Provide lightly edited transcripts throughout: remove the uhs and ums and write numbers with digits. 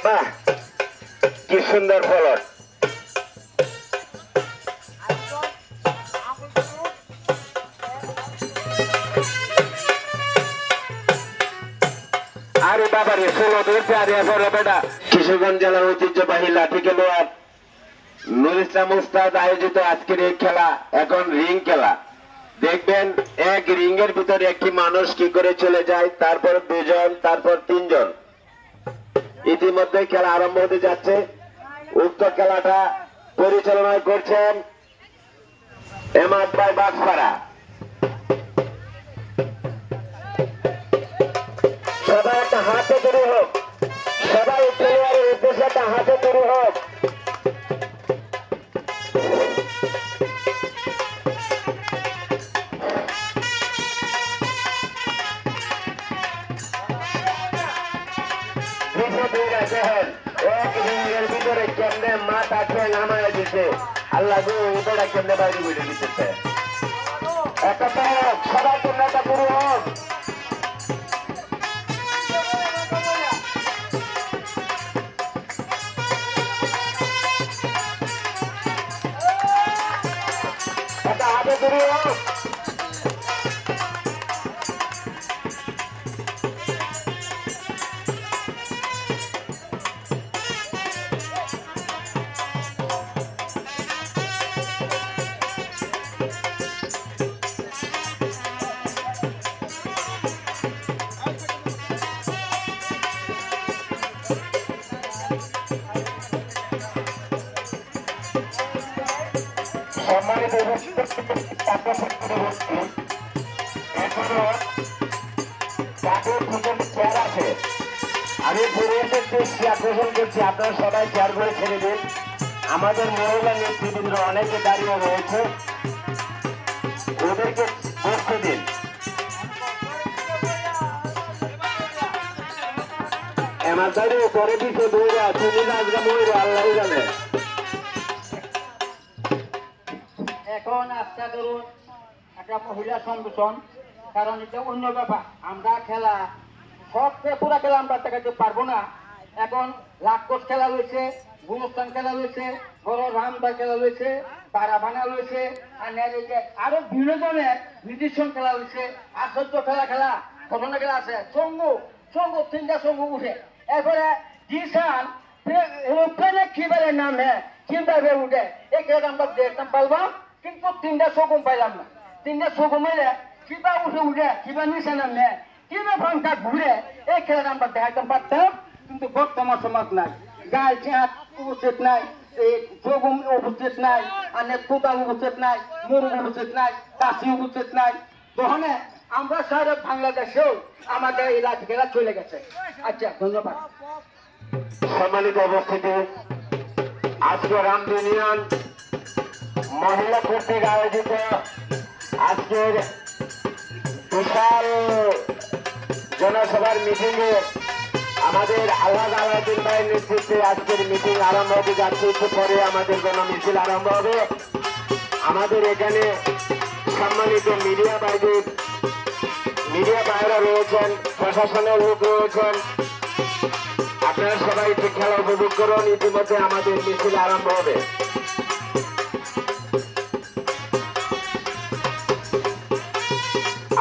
বাহ, কি সুন্দর ফলন। আরে বাবা রে, 16 ধরছে। আরে বেটা, কিশোরগঞ্জ জেলার ঐতিহ্যবাহী লাঠি খেলোয়াড় নুর ইসলাম উস্তাদ আয়োজিত আজকের এই খেলা এখন রিং খেলা। দেখবেন এক রিং এর ভিতরে একটি মানুষ কি করে চলে যায়, তারপর দুজন, তারপর তিনজন। ইতিমধ্যে খেলা আরম্ভ হতে যাচ্ছে। উক্ত খেলাটা পরিচালনা করছেন এমাদ ভাই বাগপাড়া। সবাই একটা হাতে তৈরি হোক, সবাই খেলোয়াড়ের উদ্দেশ্যে একটা হাতে তৈরি হোক। ভিতরে কেমনে মাথা খেয়ে নামায় দিচ্ছে, আল্লাহ গো ওটা কেমনে বাইরে বেরিয়ে দিতেছে। একটা সবার জন্য একটা শুরু হোক। একটা হাতে শুরু হোক। সম্মানিত চেয়ার আছে, আমি পরিবেশের দৃষ্টি আকর্ষণ করছি, আপনারা সবাই চেয়ার করে ছেড়ে দিন। আমাদের মহিলা নেতৃবৃন্দ অনেকে দাঁড়িয়ে রয়েছে, ওদেরকে বসতে দিন। আমার দাঁড়িয়ে পরে দিচ্ছে দৌড়া, তুমি নাচগা মহিলা আল্লাহ জানে। এখন আজকে ধরুন একটা মহিলা সংগঠন, কারণ এটা অন্য ব্যাপার। আমরা খেলা সবচেয়ে পুরা খেলা আমরা দেখাতে পারবো না। এখন লাক্ষস খেলা রয়েছে, গুণস্থান খেলা রয়েছে, বড় রামদা খেলা রয়েছে, বারাবানা রয়েছে, আরো বিভিন্ন ধরনের নির্দিষ্ট খেলা রয়েছে, আশ্চর্য খেলা ঘটনা খেলা আছে। চঙ্গু চঙ্গু 3টা চঙ্গু উঠে, এরপরে জিসান এরোপ্লেনে কিভাবে নামে কিভাবে উঠে, এই খেলাটা আমরা দেখতাম পারবো, কিন্তু 3টা শকুন পাইলাম না। 3টা শকুন মেলে কিবা উঠে কিবা নিচে নামে কিবা ফাংটা ঘুরে, এই খেলাটা আমরা দেখাতে পারতাম, কিন্তু বর্তমান সমাজ নাই। গাল চেহাত উপস্থিত নাই, শকুন উপস্থিত নাই, আর কোটা উপস্থিত নাই, মুরুগ উপস্থিত নাই, কাশি উপস্থিত নাই। তখন আমরা সারা বাংলাদেশেও আমাদের এই লাঠি খেলা চলে গেছে। আচ্ছা, ধন্যবাদ। সম্মানিত উপস্থিতি, আজকে রামদী ইউনিয়ন মহিলা কর্তৃক আয়োজিত আজকের বিশাল জনসভার মিটিংয়ে আমাদের আলহাজ আলাউদ্দিন ভাইয়ের নেতৃত্বে আজকের মিটিং আরম্ভ হতে যাচ্ছে। একটু পরে আমাদের গণমিছিল আরম্ভ হবে। আমাদের এখানে সম্মানিত মিডিয়া ভাইরা রয়েছেন, প্রশাসনের লোক রয়েছেন। আপনারা সবাই একটু খেলা উপভোগ করুন। ইতিমধ্যে আমাদের মিছিল আরম্ভ হবে।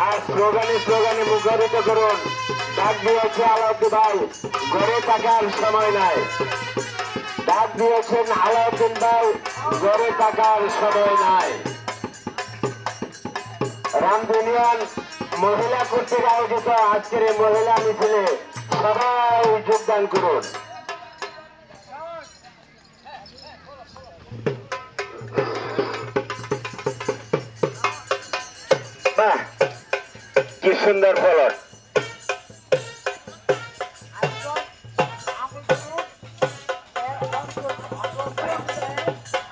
আর স্লোগানে মুখরিত করুন। ডাক দিয়েছে আলাউদ্দিন ভাই, ঘরে থাকার সময় নাই। ডাক দিয়েছেন আলাউদ্দিন ভাই, ঘরে থাকার সময় নাই। রামদী ইউনিয়ন মহিলা কর্তৃক আয়োজিত আজকের এই মহিলা মিছিলে সবাই যোগদান করুন। বাহ, কি সুন্দর ফলন।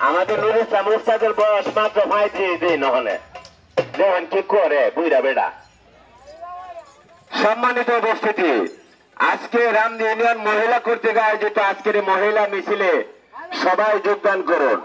আমাদের নুর ইসলাম উস্তাদের বয়স মাত্র 35 দিন হলে, দেখেন কি করে বুইরা বেড়া। সম্মানিত উপস্থিতি, আজকে রামদী ইউনিয়ন মহিলা কর্তৃক আয়োজিত আজকের মহিলা মিছিলে সবাই যোগদান করুন।